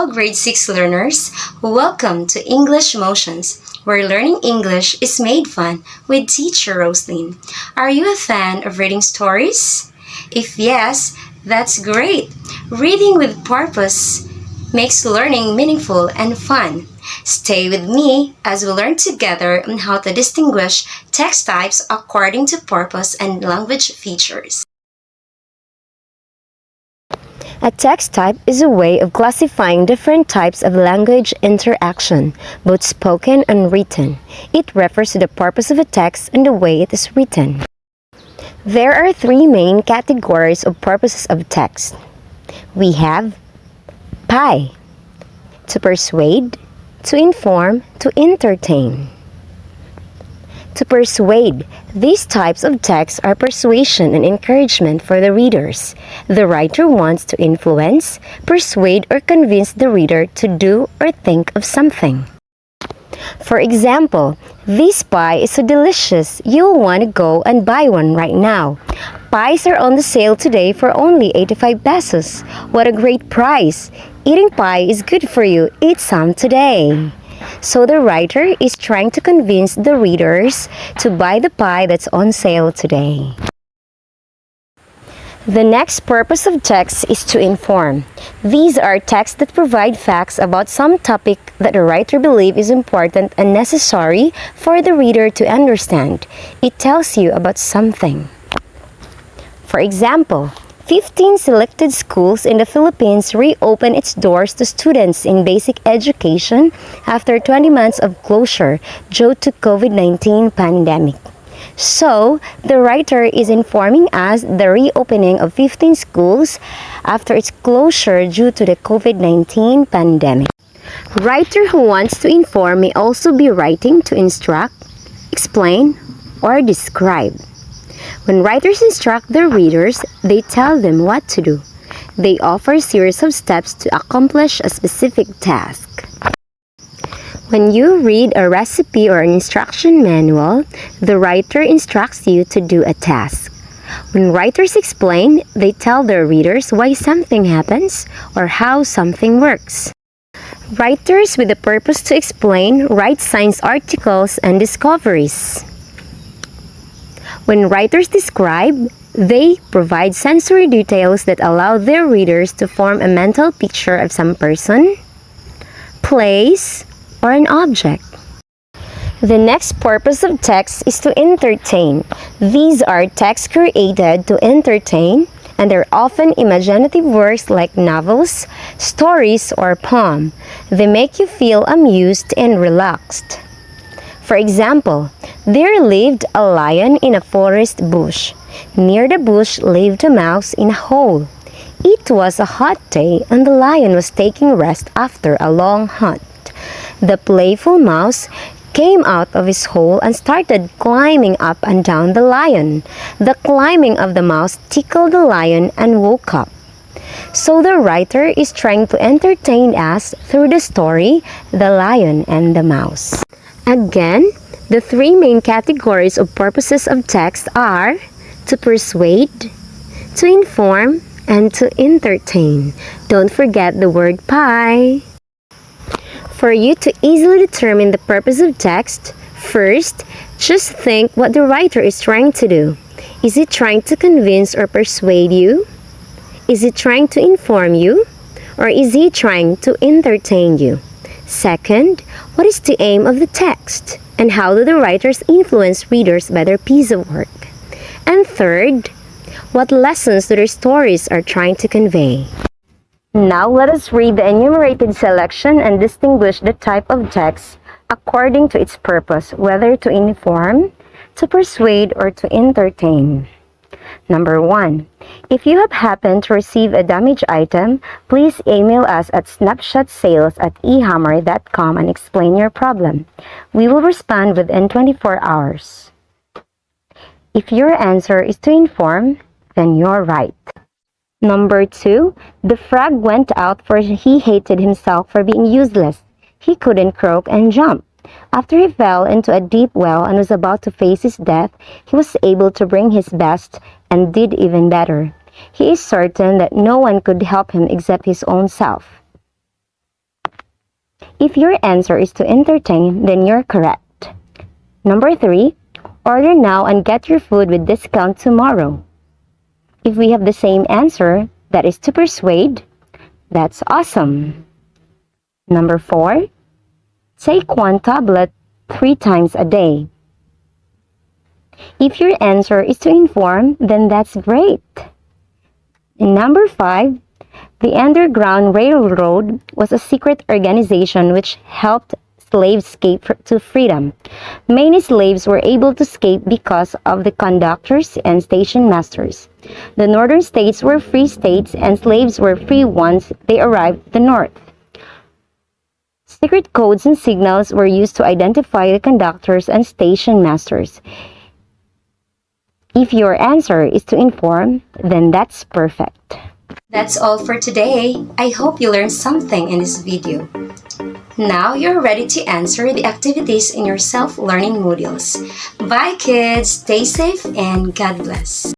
Grade 6 learners, welcome to English Motions, where learning English is made fun with teacher Roslyn. Are you a fan of reading stories? If yes, that's great. Reading with purpose makes learning meaningful and fun. Stay with me as we learn together on how to distinguish text types according to purpose and language features. A text type is a way of classifying different types of language interaction, both spoken and written. It refers to the purpose of a text and the way it is written. There are three main categories of purposes of text. We have PI, to persuade, to inform, to entertain. To persuade, these types of texts are persuasion and encouragement for the readers. The writer wants to influence, persuade, or convince the reader to do or think of something. For example, this pie is so delicious, you'll want to go and buy one right now. Pies are on the sale today for only 85 pesos. What a great price! Eating pie is good for you. Eat some today. So the writer is trying to convince the readers to buy the pie that's on sale today. The next purpose of text is to inform. These are texts that provide facts about some topic that the writer believes is important and necessary for the reader to understand. It tells you about something. For example, 15 selected schools in the Philippines reopened its doors to students in basic education after 20 months of closure due to COVID-19 pandemic. So, the writer is informing us the reopening of 15 schools after its closure due to the COVID-19 pandemic. Writer who wants to inform may also be writing to instruct, explain, or describe. When writers instruct their readers, they tell them what to do. They offer a series of steps to accomplish a specific task. When you read a recipe or an instruction manual, the writer instructs you to do a task. When writers explain, they tell their readers why something happens or how something works. Writers with the purpose to explain write science articles and discoveries. When writers describe, they provide sensory details that allow their readers to form a mental picture of some person, place, or an object. The next purpose of text is to entertain. These are texts created to entertain, and they're often imaginative works like novels, stories, or poems. They make you feel amused and relaxed. For example, there lived a lion in a forest bush. Near the bush lived a mouse in a hole. It was a hot day and the lion was taking rest after a long hunt. The playful mouse came out of his hole and started climbing up and down the lion. The climbing of the mouse tickled the lion and woke up. So the writer is trying to entertain us through the story, The Lion and the Mouse. Again, the three main categories of purposes of text are to persuade, to inform, and to entertain. Don't forget the word pie. For you to easily determine the purpose of text, first, just think what the writer is trying to do. Is it trying to convince or persuade you? Is it trying to inform you? Or is he trying to entertain you? Second, what is the aim of the text? And how do the writers influence readers by their piece of work? And third, what lessons do their stories are trying to convey? Now let us read the enumerated selection and distinguish the type of text according to its purpose, whether to inform, to persuade, or to entertain. Number 1. If you have happened to receive a damaged item, please email us at snapshotsales@ehammer.com and explain your problem. We will respond within 24 hours. If your answer is to inform, then you're right. Number 2. The frog went out for he hated himself for being useless. He couldn't croak and jump. After he fell into a deep well and was about to face his death, he was able to bring his best and did even better. He is certain that no one could help him except his own self. If your answer is to entertain, then you're correct. Number 3, order now and get your food with discount tomorrow. If we have the same answer, that is to persuade, that's awesome. Number 4, take 1 tablet 3 times a day. If your answer is to inform, then that's great. And number 5, the Underground Railroad was a secret organization which helped slaves escape to freedom. Many slaves were able to escape because of the conductors and station masters. The northern states were free states and slaves were free once they arrived at the north. Secret codes and signals were used to identify the conductors and station masters. If your answer is to inform, then that's perfect. That's all for today. I hope you learned something in this video. Now you're ready to answer the activities in your self-learning modules. Bye kids, stay safe and God bless.